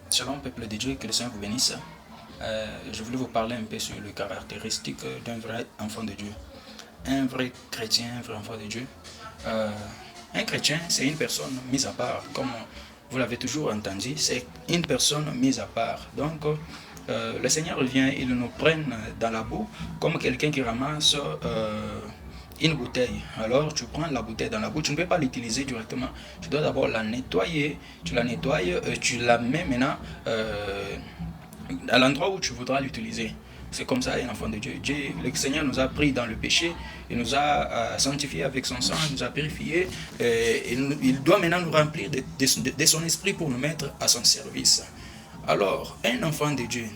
Shalom, peuple de Dieu, que le Seigneur vous bénisse. Je voulais vous parler un peu sur les caractéristiques d'un vrai enfant de Dieu. Un vrai chrétien, un vrai enfant de Dieu. Un chrétien, c'est une personne mise à part, comme vous l'avez toujours entendu, c'est une personne mise à part. Donc, le Seigneur vient, il nous prenne dans la boue, comme quelqu'un qui ramasse une bouteille. Alors tu prends la bouteille dans la boue, tu ne peux pas l'utiliser directement. Tu dois d'abord la nettoyer. Tu la nettoies, tu la mets maintenant à l'endroit où tu voudras l'utiliser. C'est comme ça un enfant de Dieu. Le Seigneur nous a pris dans le péché, il nous a sanctifiés avec son sang, il nous a purifiés. Il doit maintenant nous remplir de son esprit pour nous mettre à son service. Alors, un enfant de Dieu,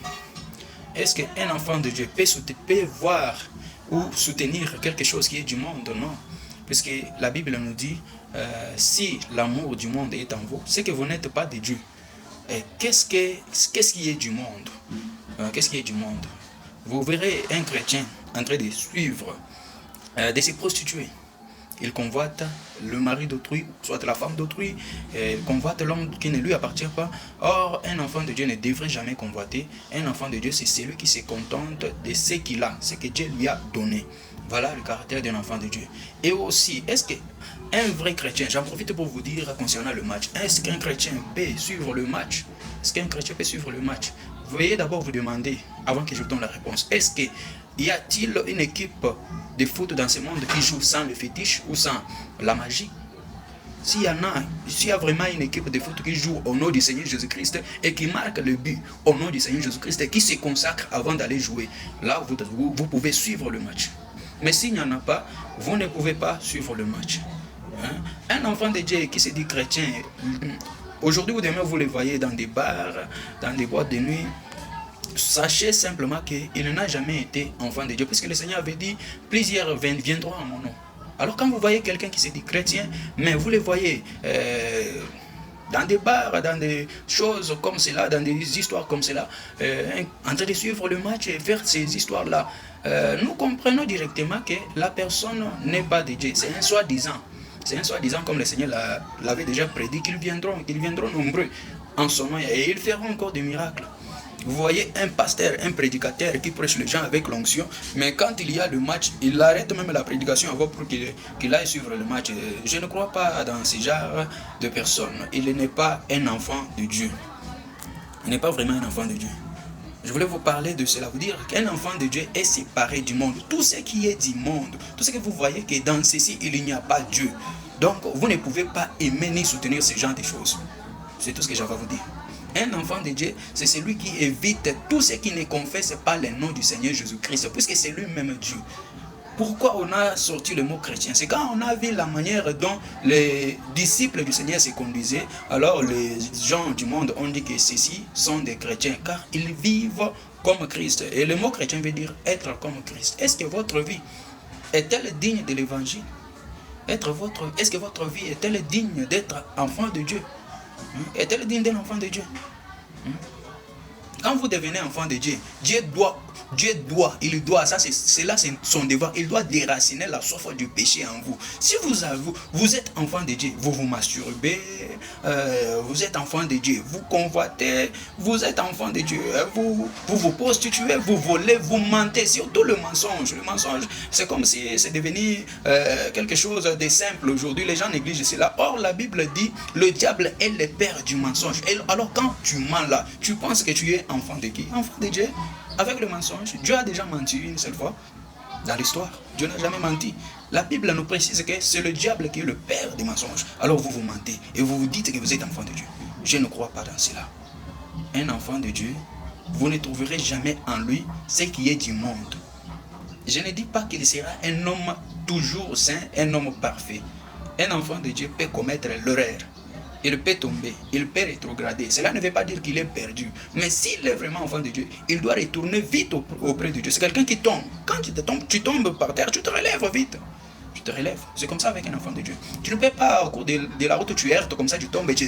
est-ce qu'un enfant de Dieu peut voir ou soutenir quelque chose qui est du monde? Non. Puisque la Bible nous dit, si l'amour du monde est en vous, c'est que vous n'êtes pas de Dieu. Qu'est-ce qui est du monde? Qu'est-ce qui est du monde? Vous verrez un chrétien en train de suivre, de se prostituer. Il convoite le mari d'autrui, soit la femme d'autrui, il convoite l'homme qui ne lui appartient pas. Or, un enfant de Dieu ne devrait jamais convoiter. Un enfant de Dieu, c'est celui qui se contente de ce qu'il a, ce que Dieu lui a donné. Voilà le caractère d'un enfant de Dieu. Et aussi, est-ce qu'un vrai chrétien, j'en profite pour vous dire concernant le match, est-ce qu'un chrétien peut suivre le match? Est-ce qu'un chrétien peut suivre le match? Veuillez d'abord vous demander, avant que je vous donne la réponse, est-ce que y a-t-il une équipe de foot dans ce monde qui joue sans le fétiche ou sans la magie? S'il y a vraiment une équipe de foot qui joue au nom du Seigneur Jésus-Christ et qui marque le but au nom du Seigneur Jésus-Christ et qui se consacre avant d'aller jouer, là vous pouvez suivre le match. Mais s'il n'y en a pas, vous ne pouvez pas suivre le match. Un enfant de Dieu qui se dit chrétien, aujourd'hui ou demain vous le voyez dans des bars, dans des boîtes de nuit. Sachez simplement qu'il n'a jamais été enfant de Dieu, puisque le Seigneur avait dit, plusieurs viendront à mon nom. Alors quand vous voyez quelqu'un qui se dit chrétien, mais vous le voyez dans des bars, dans des choses comme cela, dans des histoires comme cela, en train de suivre le match et faire ces histoires-là, nous comprenons directement que la personne n'est pas de Dieu, c'est un soi-disant. C'est un soi-disant, comme le Seigneur l'avait déjà prédit, qu'ils viendront nombreux en son nom et ils feront encore des miracles. Vous voyez un pasteur, un prédicateur qui prêche les gens avec l'onction, mais quand il y a le match, il arrête même la prédication avant pour qu'il aille suivre le match. Je ne crois pas dans ce genre de personnes. Il n'est pas un enfant de Dieu. Il n'est pas vraiment un enfant de Dieu. Je voulais vous parler de cela, vous dire qu'un enfant de Dieu est séparé du monde. Tout ce qui est du monde, tout ce que vous voyez que dans ceci, il n'y a pas Dieu. Donc, vous ne pouvez pas aimer ni soutenir ce genre de choses. C'est tout ce que j'avais à vous dire. Un enfant de Dieu, c'est celui qui évite tout ce qui ne confesse pas le nom du Seigneur Jésus-Christ, puisque c'est lui-même Dieu. Pourquoi on a sorti le mot chrétien? C'est quand on a vu la manière dont les disciples du Seigneur se conduisaient, alors les gens du monde ont dit que ceux-ci sont des chrétiens, car ils vivent comme Christ. Et le mot chrétien veut dire être comme Christ. Est-ce que votre vie est-elle digne de l'évangile? Est-ce que votre vie est-elle digne d'être enfant de Dieu? Est-elle digne d'un enfant de Dieu? Quand vous devenez enfant de Dieu, il doit, ça c'est là c'est son devoir, il doit déraciner la soif du péché en vous. Si vous êtes enfant de Dieu, vous vous masturbez, vous êtes enfant de Dieu, vous convoitez, vous êtes enfant de Dieu, vous prostituez, vous volez, vous mentez, surtout le mensonge. Le mensonge, c'est comme si c'est devenu quelque chose de simple aujourd'hui, les gens négligent cela. Or, la Bible dit, le diable est le père du mensonge. Et alors quand tu mens là, tu penses que tu es enfant de qui? Enfant de Dieu. Avec le mensonge, Dieu a déjà menti une seule fois dans l'histoire. Dieu n'a jamais menti. La Bible nous précise que c'est le diable qui est le père des mensonges. Alors vous mentez et vous vous dites que vous êtes enfant de Dieu. Je ne crois pas dans cela. Un enfant de Dieu, vous ne trouverez jamais en lui ce qui est du monde. Je ne dis pas qu'il sera un homme toujours saint, un homme parfait. Un enfant de Dieu peut commettre l'erreur. Il peut tomber, il peut rétrograder. Cela ne veut pas dire qu'il est perdu. Mais s'il est vraiment enfant de Dieu, il doit retourner vite auprès de Dieu. C'est quelqu'un qui tombe. Quand tu tombes par terre, tu te relèves vite. Tu te relèves. C'est comme ça avec un enfant de Dieu. Tu ne peux pas, au cours de la route, tu heurtes comme ça, tu tombes et tu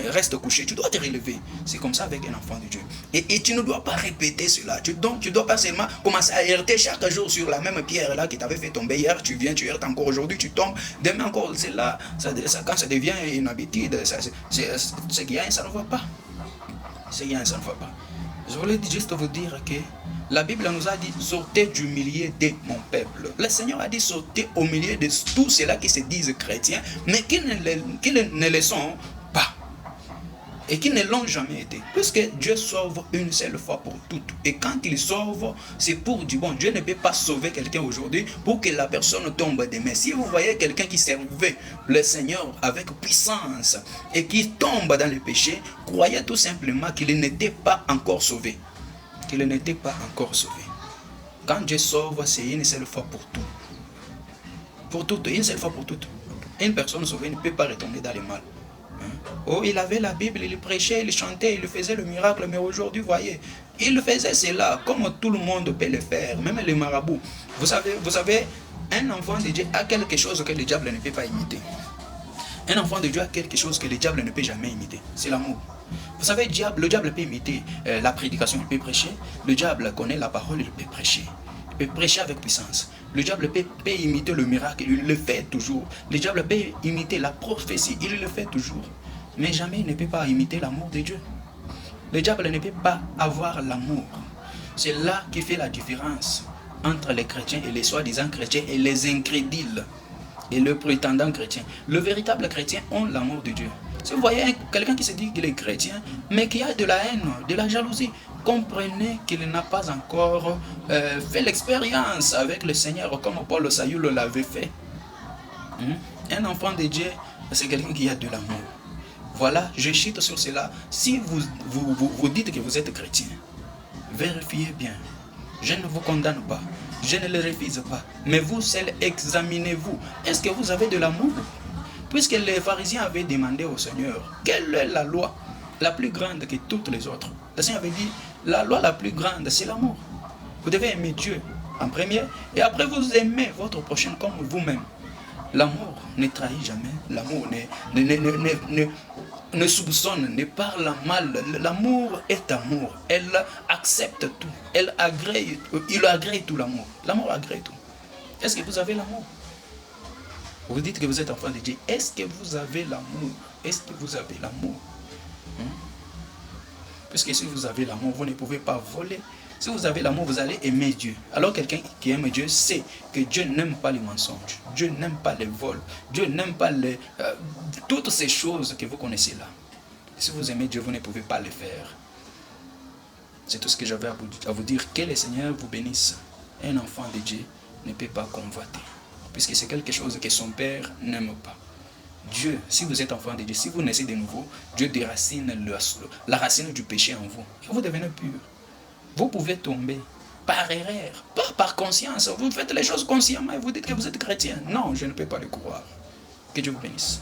restes couché. Tu dois te relever. C'est comme ça avec un enfant de Dieu. Et tu ne dois pas répéter cela. Donc, tu ne dois pas seulement commencer à heurter chaque jour sur la même pierre là qui t'avait fait tomber hier. Tu viens, tu heurtes encore aujourd'hui, tu tombes. Demain encore, c'est là. Quand ça devient une habitude, c'est qu'il y a, ça ne va pas. c'est qu'il y a un seul papa. Je voulais juste vous dire que la Bible nous a dit, sortez du milieu de mon peuple. Le Seigneur a dit, sortez au milieu de tous ceux-là qui se disent chrétiens, mais qui ne le sont pas. Et qui ne l'ont jamais été. Puisque Dieu sauve une seule fois pour toutes. Et quand il sauve, c'est pour du bon. Dieu ne peut pas sauver quelqu'un aujourd'hui pour que la personne tombe demain. Si vous voyez quelqu'un qui servait le Seigneur avec puissance et qui tombe dans le péché, croyez tout simplement qu'il n'était pas encore sauvé. Qu'il n'était pas encore sauvé. Quand Dieu sauve, c'est une seule fois pour tout. Pour toutes, une seule fois pour toutes. Une personne sauvée ne peut pas retomber dans le mal. Oh, il avait la Bible, il prêchait, il chantait, il faisait le miracle, mais aujourd'hui, voyez, il faisait cela comme tout le monde peut le faire, même les marabouts. Vous savez, un enfant de Dieu a quelque chose que le diable ne peut pas imiter. Un enfant de Dieu a quelque chose que le diable ne peut jamais imiter, c'est l'amour. Vous savez, le diable peut imiter la prédication, il peut prêcher. Le diable connaît la parole, il peut prêcher. Il peut prêcher avec puissance. Le diable peut imiter le miracle, il le fait toujours. Le diable peut imiter la prophétie, il le fait toujours. Mais jamais il ne peut pas imiter l'amour de Dieu. Le diable ne peut pas avoir l'amour. C'est là qui fait la différence entre les chrétiens et les soi-disant chrétiens et les incrédules et le prétendant chrétien. Le véritable chrétien a l'amour de Dieu. Si vous voyez quelqu'un qui se dit qu'il est chrétien, mais qui a de la haine, de la jalousie, comprenez qu'il n'a pas encore fait l'expérience avec le Seigneur comme Paul Sayoul l'avait fait. Un enfant de Dieu, c'est quelqu'un qui a de l'amour. Voilà, je chute sur cela. Si vous dites que vous êtes chrétien, vérifiez bien. Je ne vous condamne pas. Je ne le refuse pas. Mais vous seul, examinez-vous. Est-ce que vous avez de l'amour? Puisque les pharisiens avaient demandé au Seigneur, quelle est la loi la plus grande que toutes les autres? Le Seigneur avait dit, la loi la plus grande, c'est l'amour. Vous devez aimer Dieu en premier, et après vous aimez votre prochain comme vous-même. L'amour ne trahit jamais. L'amour ne soupçonne, ne parle mal. L'amour est amour. Elle accepte tout. Il agrée tout l'amour. L'amour agrée tout. Est-ce que vous avez l'amour? Vous dites que vous êtes enfant de Dieu. Est-ce que vous avez l'amour? Est-ce que vous avez l'amour? Puisque si vous avez l'amour, vous ne pouvez pas voler. Si vous avez l'amour, vous allez aimer Dieu. Alors quelqu'un qui aime Dieu sait que Dieu n'aime pas les mensonges. Dieu n'aime pas les vols. Dieu n'aime pas toutes ces choses que vous connaissez là. Si vous aimez Dieu, vous ne pouvez pas les faire. C'est tout ce que j'avais à vous dire. Que le Seigneur vous bénisse. Un enfant de Dieu ne peut pas convoiter. Puisque c'est quelque chose que son Père n'aime pas. Dieu, si vous êtes enfant de Dieu, si vous naissez de nouveau, Dieu déracine la racine du péché en vous. Et vous devenez pur. Vous pouvez tomber par erreur, pas par conscience. Vous faites les choses consciemment et vous dites que vous êtes chrétien. Non, je ne peux pas le croire. Que Dieu vous bénisse.